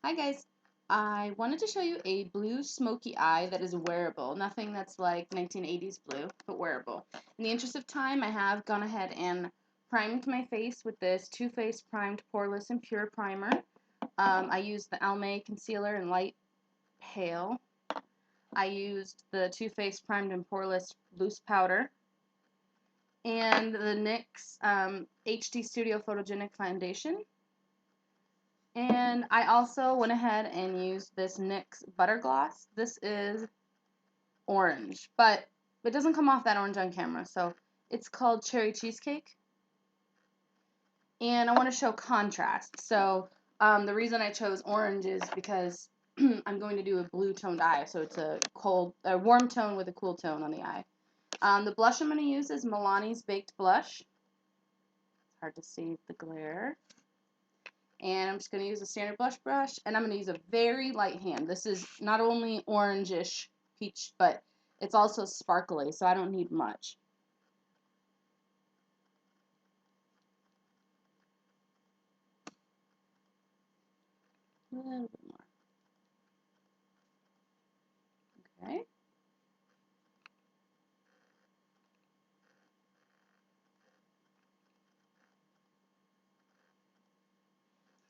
Hi guys, I wanted to show you a blue smoky eye that is wearable. Nothing that's like 1980s blue, but wearable. In the interest of time, I have gone ahead and primed my face with this Too Faced Primed Poreless and Pure Primer. I used the Almay Concealer in Light Pale. I used the Too Faced Primed and Poreless Loose Powder. And the NYX HD Studio Photogenic Foundation. And I also went ahead and used this NYX Butter Gloss. This is orange, but it doesn't come off that orange on camera, so it's called Cherry Cheesecake. And I want to show contrast. So the reason I chose orange is because I'm going to do a blue toned eye, so it's a warm tone with a cool tone on the eye. The blush I'm going to use is Milani's Baked Blush. It's hard to see the glare. And I'm just going to use a standard blush brush, and I'm going to use a very light hand. This is not only orangish peach, but it's also sparkly, so I don't need much. A little bit more. Okay.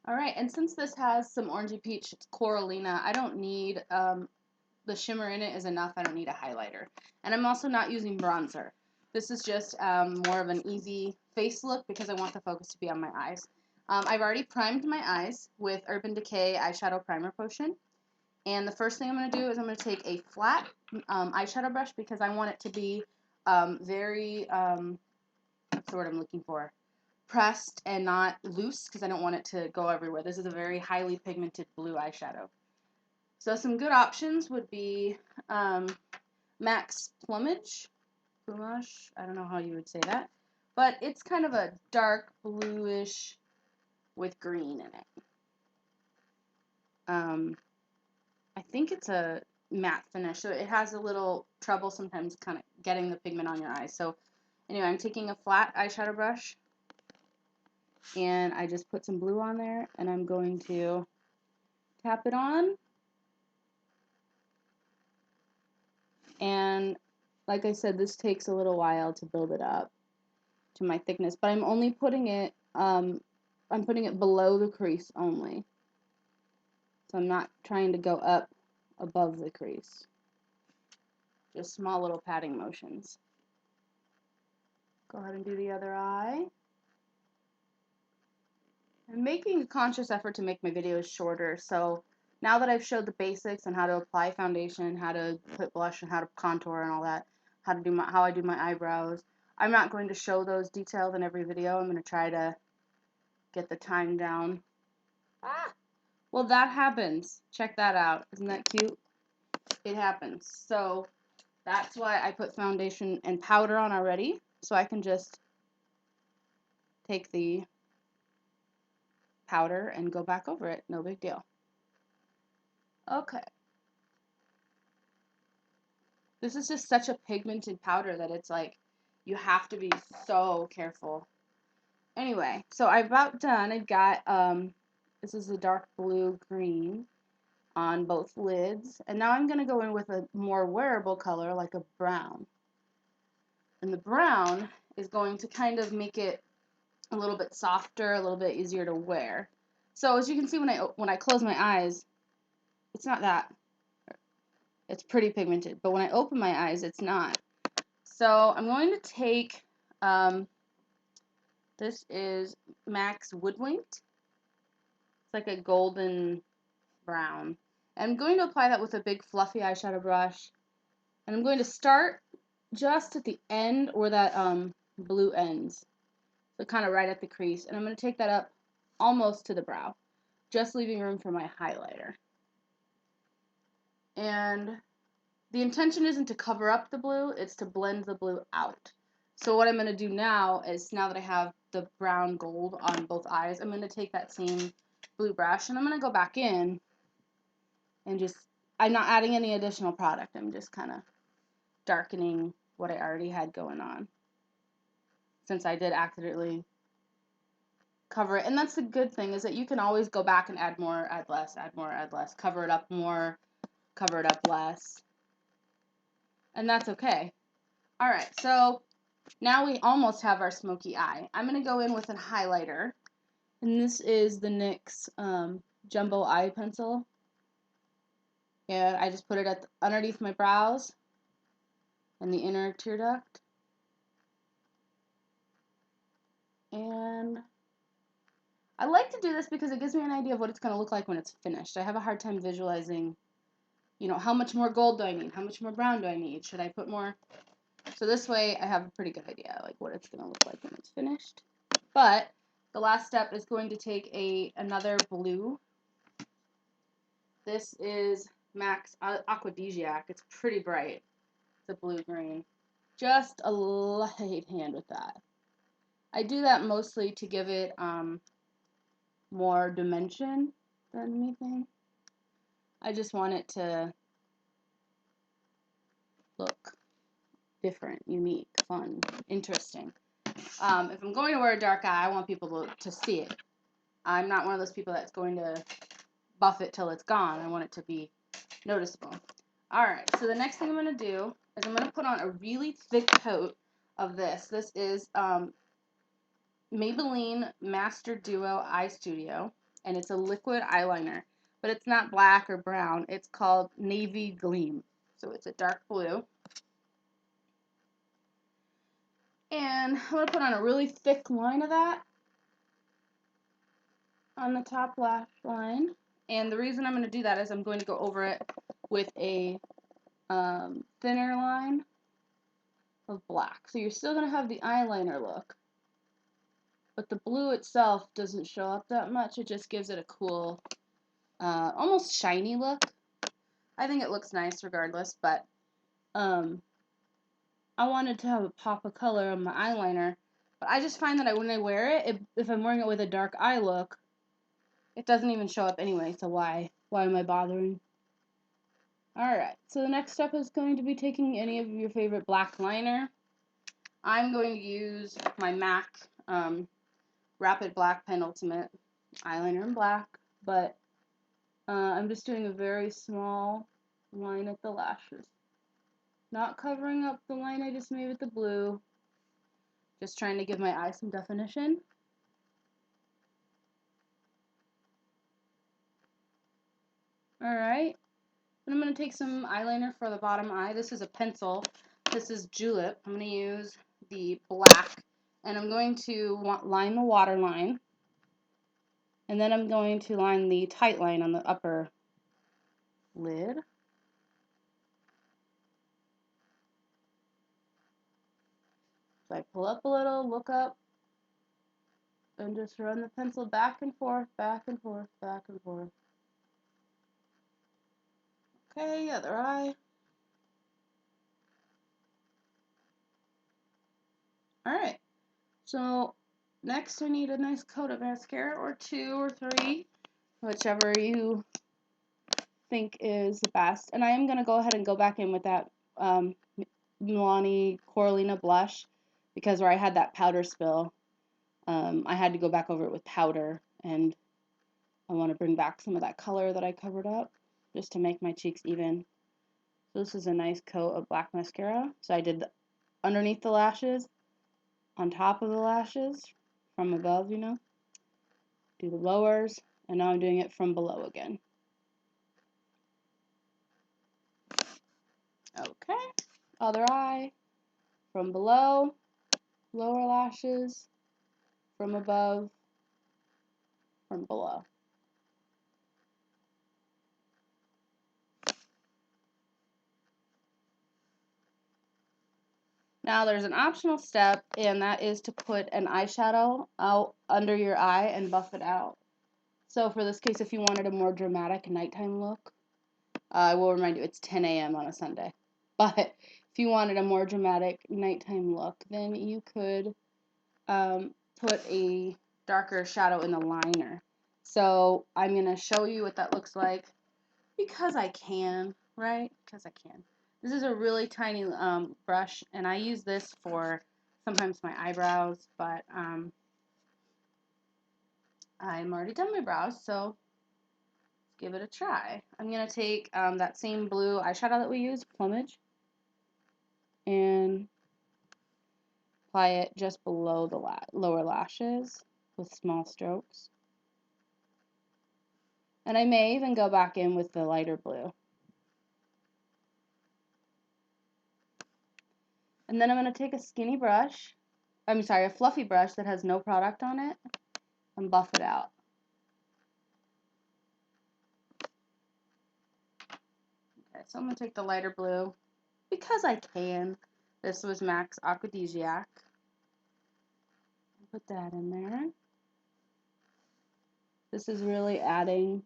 Alright, and since this has some orangey peach, it's Corallina, I don't need, the shimmer in it is enough, I don't need a highlighter. And I'm also not using bronzer. This is just more of an easy face look because I want the focus to be on my eyes. I've already primed my eyes with Urban Decay Eyeshadow Primer Potion. And the first thing I'm going to do is I'm going to take a flat eyeshadow brush because I want it to be very, what's the word I'm looking for? Pressed and not loose because I don't want it to go everywhere. This is a very highly pigmented blue eyeshadow. So some good options would be MAC's Plumage, I don't know how you would say that, but it's kind of a dark bluish with green in it. I think it's a matte finish, so it has a little trouble sometimes kind of getting the pigment on your eyes. So anyway, I'm taking a flat eyeshadow brush, and I just put some blue on there, and I'm going to tap it on. And like I said, this takes a little while to build it up to my thickness, but I'm only putting it, I'm putting it below the crease only. So I'm not trying to go up above the crease. Just small little patting motions. Go ahead and do the other eye. I'm making a conscious effort to make my videos shorter, so now that I've showed the basics on how to apply foundation, how to put blush, and how to contour and all that, how I do my eyebrows, I'm not going to show those details in every video. I'm going to try to get the time down. Ah! Well, that happens. Check that out. Isn't that cute? It happens. So that's why I put foundation and powder on already, so I can just take the powder and go back over it. No big deal. Okay. This is just such a pigmented powder that it's like you have to be so careful. Anyway, so I'm about done. I've got this is a dark blue green on both lids, and now I'm going to go in with a more wearable color like a brown. And the brown is going to kind of make it a little bit softer, a little bit easier to wear. So as you can see, when I close my eyes, it's not that. It's pretty pigmented, but when I open my eyes, it's not. So I'm going to take, this is MAC's Woodwinked. It's like a golden brown. And I'm going to apply that with a big fluffy eyeshadow brush. And I'm going to start just at the end where that blue ends. So kind of right at the crease. And I'm going to take that up almost to the brow, just leaving room for my highlighter. And the intention isn't to cover up the blue, it's to blend the blue out. So what I'm going to do now is, now that I have the brown gold on both eyes, I'm going to take that same blue brush and I'm going to go back in and just, I'm not adding any additional product, I'm just kind of darkening what I already had going on. Since I did accidentally cover it. And that's the good thing, is that you can always go back and add more, add less, add more, add less, cover it up more, cover it up less. And that's okay. All right, so now we almost have our smoky eye. I'm going to go in with a highlighter. And this is the NYX Jumbo eye pencil. And I just put it underneath my brows and the inner tear duct. And I like to do this because it gives me an idea of what it's going to look like when it's finished. I have a hard time visualizing, you know, how much more gold do I need? How much more brown do I need? Should I put more? So this way I have a pretty good idea, like what it's going to look like when it's finished. But the last step is going to take another blue. This is MAC's Aquadisiac. It's pretty bright. It's a blue-green. Just a light hand with that. I do that mostly to give it more dimension than anything. I just want it to look different, unique, fun, interesting. If I'm going to wear a dark eye, I want people to see it. I'm not one of those people that's going to buff it till it's gone. I want it to be noticeable. Alright, so the next thing I'm going to do is I'm going to put on a really thick coat of this. This is Maybelline Master Duo Eye Studio, and it's a liquid eyeliner, but it's not black or brown. It's called Navy Gleam, so it's a dark blue. And I'm going to put on a really thick line of that on the top lash line. And the reason I'm going to do that is I'm going to go over it with a thinner line of black. So you're still going to have the eyeliner look, but the blue itself doesn't show up that much. It just gives it a cool, almost shiny look. I think it looks nice regardless, but I wanted to have a pop of color on my eyeliner, but I just find that when I wear it, if I'm wearing it with a dark eye look, it doesn't even show up anyway, so why am I bothering? Alright, so the next step is going to be taking any of your favorite black liner. I'm going to use my MAC Rapid Black Pen Ultimate eyeliner in black, but I'm just doing a very small line at the lashes. Not covering up the line I just made with the blue. Just trying to give my eye some definition. Alright. And I'm going to take some eyeliner for the bottom eye. This is a pencil. This is Julep. I'm going to use the black. And I'm going to line the waterline. And then I'm going to line the tight line on the upper lid. So I pull up a little, look up, and just run the pencil back and forth, back and forth, back and forth. Okay, other eye. Alright, so next I need a nice coat of mascara, or 2 or 3, whichever you think is the best. And I am going to go ahead and go back in with that Milani Corallina blush, because where I had that powder spill, I had to go back over it with powder, and I want to bring back some of that color that I covered up, just to make my cheeks even. So this is a nice coat of black mascara. So I did underneath the lashes, on top of the lashes, from above, you know. Do the lowers, and now I'm doing it from below again. Okay, other eye, from below, lower lashes, from above, from below. Now there's an optional step, and that is to put an eyeshadow out under your eye and buff it out. So for this case, if you wanted a more dramatic nighttime look, I will remind you it's 10 a.m. on a Sunday. But if you wanted a more dramatic nighttime look, then you could put a darker shadow in the liner. So I'm going to show you what that looks like because I can, right? Because I can. This is a really tiny brush, and I use this for sometimes my eyebrows, but I'm already done my brows, so let's give it a try. I'm going to take that same blue eyeshadow that we used, Plumage, and apply it just below the lower lashes with small strokes. And I may even go back in with the lighter blue. And then I'm going to take a skinny brush, a fluffy brush that has no product on it, and buff it out. Okay, so I'm going to take the lighter blue, because I can. This was MAC's Aquadisiac. Put that in there. This is really adding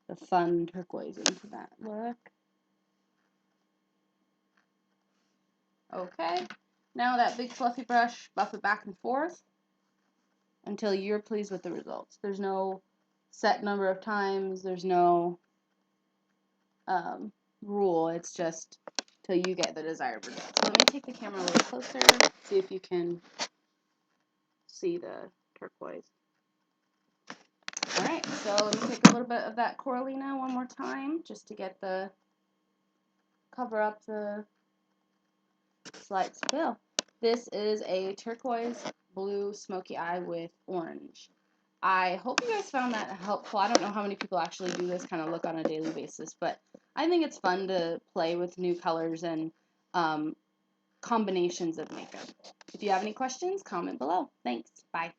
the fun turquoise into that look. Okay, now that big fluffy brush, buff it back and forth until you're pleased with the results. There's no set number of times, there's no rule, it's just till you get the desired results. So let me take the camera a little closer, see if you can see the turquoise. Alright, so let me take a little bit of that Corallina one more time, just to get the, cover up the slight spill. This is a turquoise blue smoky eye with orange. I hope you guys found that helpful. I don't know how many people actually do this kind of look on a daily basis, but I think it's fun to play with new colors and combinations of makeup. If you have any questions, comment below. Thanks. Bye.